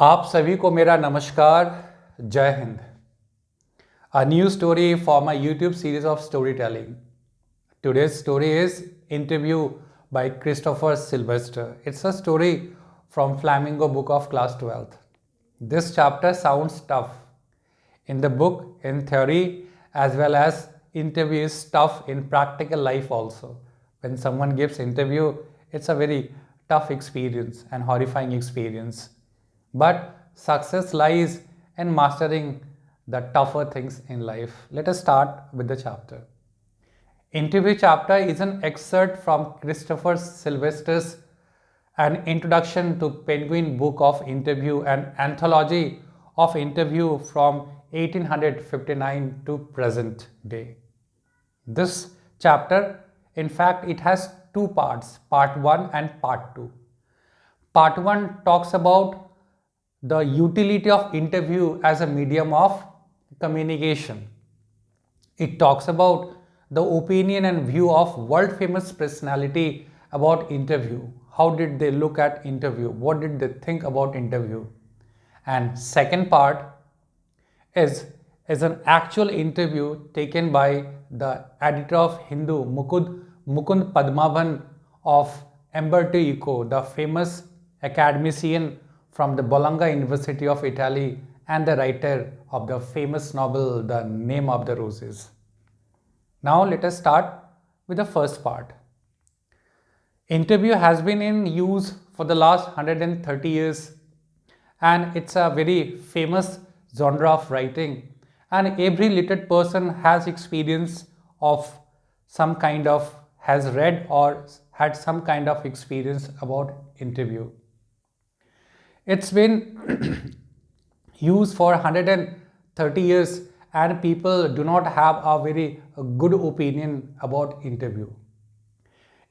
आप सभी को मेरा नमस्कार, जय Hind. A new story for my YouTube series of storytelling. Today's story is Interview by Christopher Silvester. It's a story from Flamingo book of class 12th. This chapter sounds tough in the book, in theory, as well as interview is tough in practical life also. When someone gives interview, it's a very tough experience and horrifying experience. But success lies in mastering the tougher things in life. Let us start with the chapter. Interview chapter is an excerpt from Christopher Silvester's An Introduction to Penguin Book of Interview, an anthology of interview from 1859 to present day. This chapter, in fact, it has two parts, part 1 and part 2. Part 1 talks about the utility of interview as a medium of communication. It talks about the opinion and view of world famous personality about interview. How did they look at interview? What did they think about interview? And second part is an actual interview taken by the editor of Hindu, Mukund Padmavan of Umberto, the famous academician from the Bologna University of Italy and the writer of the famous novel The Name of the Roses. Now let us start with the first part. Interview has been in use for the last 130 years and it's a very famous genre of writing, and every literate person has experience of some kind of, has read or had some kind of experience about interview. It's been used for 130 years and people do not have a very good opinion about interview.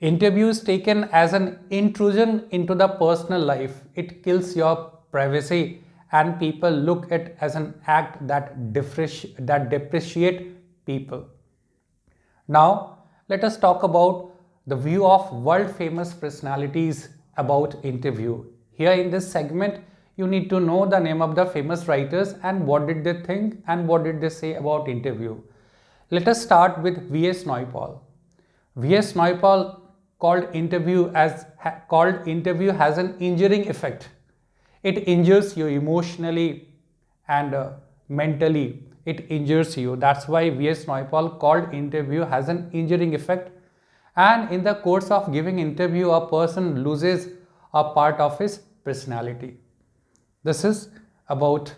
Interview is taken as an intrusion into the personal life. It kills your privacy and people look at it as an act that depreciate people. Now let us talk about the view of world famous personalities about interview. Here in this segment, you need to know the name of the famous writers and what did they think and what did they say about interview. Let us start with V.S. Naipaul. V.S. Naipaul called interview has an injuring effect. It injures you emotionally and mentally. It injures you. That's why V.S. Naipaul called interview has an injuring effect. And in the course of giving interview, a person loses a part of his personality. This is about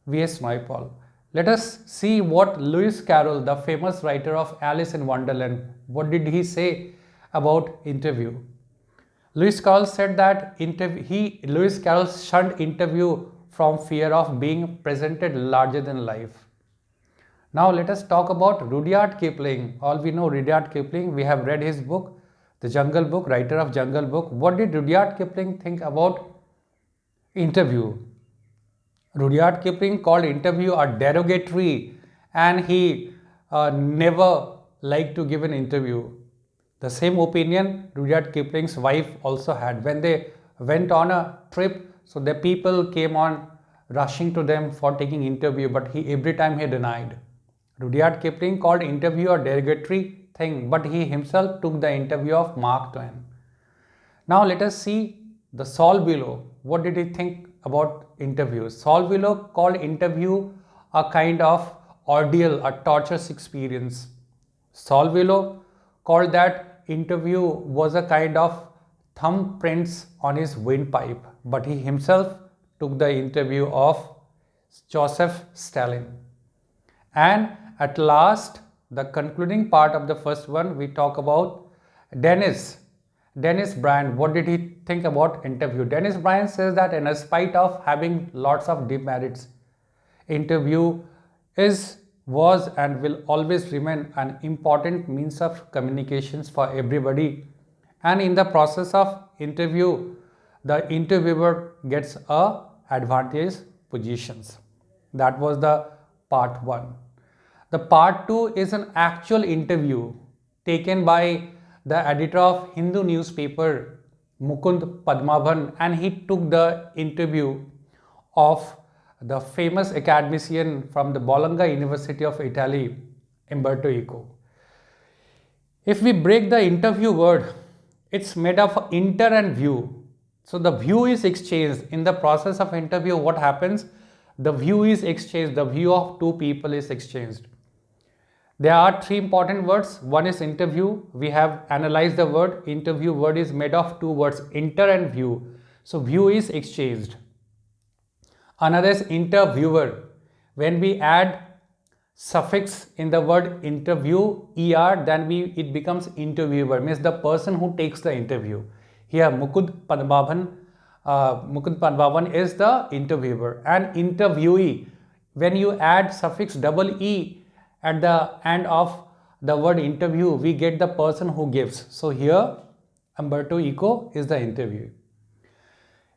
V.S. Naipaul. Let us see what Lewis Carroll, the famous writer of Alice in Wonderland, what did he say about interview? Lewis Carroll said that Lewis Carroll shunned interview from fear of being presented larger than life. Now let us talk about Rudyard Kipling. All we know Rudyard Kipling, we have read his book, The Jungle Book, writer of Jungle Book. What did Rudyard Kipling think about interview? Rudyard Kipling called interview a derogatory and he never liked to give an interview. The same opinion Rudyard Kipling's wife also had. When they went on a trip, so the people came on rushing to them for taking interview, but every time he denied. Rudyard Kipling called interview a derogatory thing, but he himself took the interview of Mark Twain. Now let us see the Saul Bellow. What did he think about interviews? Saul Bellow called interview a kind of ordeal, a torturous experience. Saul Bellow called that interview was a kind of thumbprints on his windpipe, but he himself took the interview of Joseph Stalin. And at last, the concluding part of the first one, we talk about Dennis Bryan. What did he think about interview? Dennis Bryan says that in spite of having lots of demerits, interview was and will always remain an important means of communications for everybody. And in the process of interview, the interviewer gets a advantageous positions. That was the part 1. The part 2 is an actual interview taken by the editor of Hindu newspaper Mukund Padmavan, and he took the interview of the famous academician from the Bologna University of Italy, Umberto Eco. If we break the interview word, it's made of inter and view. So the view is exchanged. In the process of interview, what happens? The view is exchanged. The view of two people is exchanged. There are three important words. One is interview. We have analyzed the word. Interview word is made of two words, inter and view. So view is exchanged. Another is interviewer. When we add suffix in the word interview, er, then it becomes interviewer, means the person who takes the interview. Here Mukund Padmavan is the interviewer, and interviewee, when you add suffix double e at the end of the word interview, we get the person who gives. So here Umberto Eco is the interview.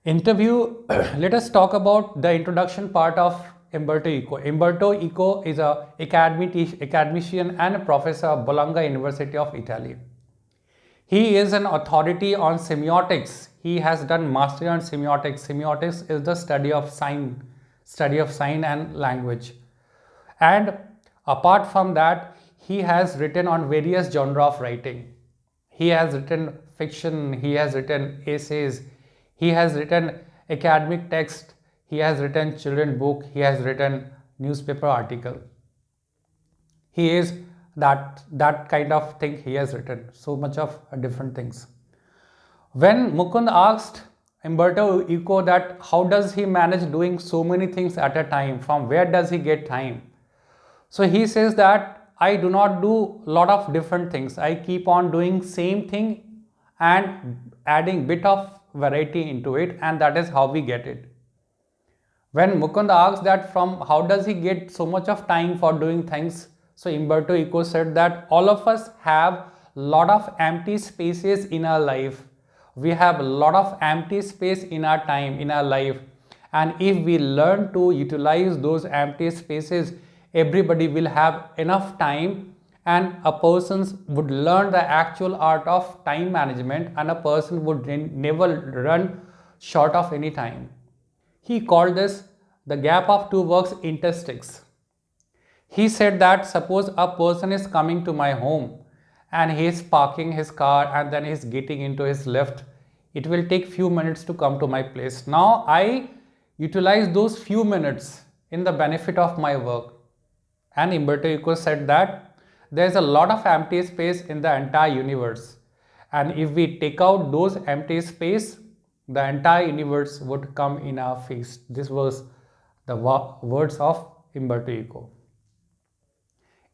Let us talk about the introduction part of Umberto Eco. Umberto Eco is an academician and a professor of Bologna University of Italy. He is an authority on semiotics. He has done mastery on semiotics. Semiotics is the study of sign and language. And apart from that, he has written on various genres of writing. He has written fiction, he has written essays, he has written academic text, he has written children book, he has written newspaper article. He is that kind of thing he has written, so much of different things. When Mukund asked Umberto Eco that how does he manage doing so many things at a time, from where does he get time? So he says that I do not do a lot of different things. I keep on doing same thing and adding bit of variety into it, and that is how we get it. When Mukund asked that from how does he get so much of time for doing things, so Umberto Eco said that all of us have lot of empty spaces in our life. We have a lot of empty space in our time, in our life, and if we learn to utilize those empty spaces, everybody will have enough time, and a person would learn the actual art of time management, and a person would never run short of any time. He called this the gap of two works interstices. He said that suppose a person is coming to my home and he is parking his car and then he is getting into his lift. It will take few minutes to come to my place. Now I utilize those few minutes in the benefit of my work. And Umberto Eco said that there is a lot of empty space in the entire universe. And if we take out those empty space, the entire universe would come in our face. This was the words of Umberto Eco.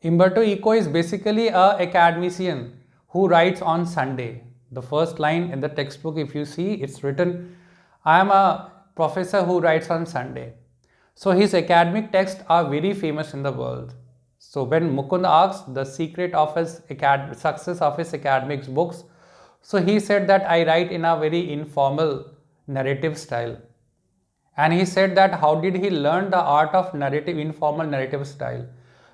Umberto Eco is basically an academician who writes on Sunday. The first line in the textbook, if you see, it's written, I am a professor who writes on Sunday. So his academic texts are very famous in the world. So when Mukund asked the secret of his success of his academic books, so he said that I write in a very informal narrative style. And he said that how did he learn the art of informal narrative style?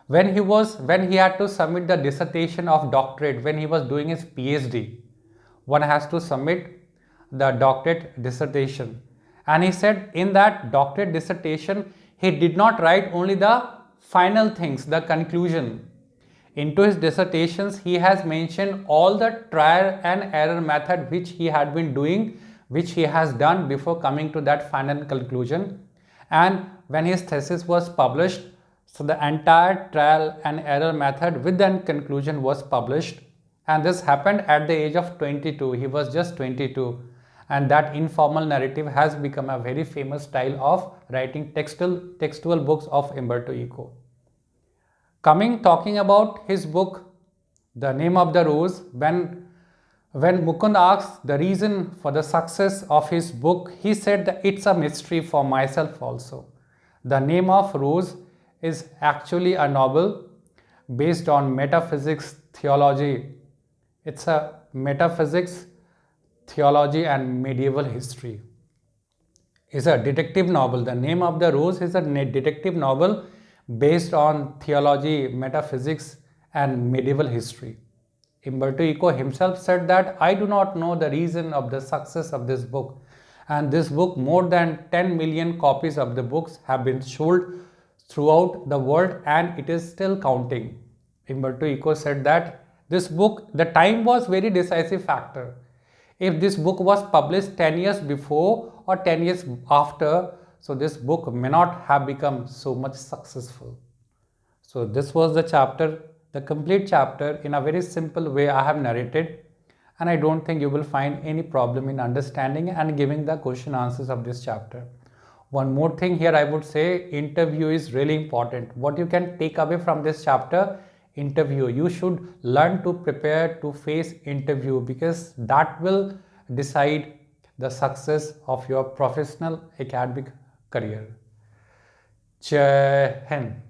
When he had to submit the dissertation of doctorate, when he was doing his PhD, one has to submit the doctorate dissertation. And he said in that doctorate dissertation, he did not write only the final things, the conclusion. Into his dissertations, he has mentioned all the trial and error method which he had been doing, which he has done before coming to that final conclusion. And when his thesis was published, so the entire trial and error method with the conclusion was published. And this happened at the age of 22. He was just 22. And that informal narrative has become a very famous style of writing textual books of Umberto Eco. Talking about his book, The Name of the Rose, when Mukund asked the reason for the success of his book, he said that it's a mystery for myself also. The Name of Rose is actually a novel based on metaphysics, theology. It's a metaphysics, theology and medieval history. It's a detective novel. The Name of the Rose is a detective novel based on theology, metaphysics and medieval history. Umberto Eco himself said that I do not know the reason of the success of this book. And this book, more than 10 million copies of the books have been sold throughout the world, and it is still counting. Umberto Eco said that this book, the time was very decisive factor. If this book was published 10 years before or 10 years after, so this book may not have become so much successful. So this was the chapter, the complete chapter. In a very simple way I have narrated, and I don't think you will find any problem in understanding and giving the question answers of this chapter. One more thing here I would say, interview is really important. What you can take away from this chapter, interview. You should learn to prepare to face interview, because that will decide the success of your professional academic career. Jai Hind.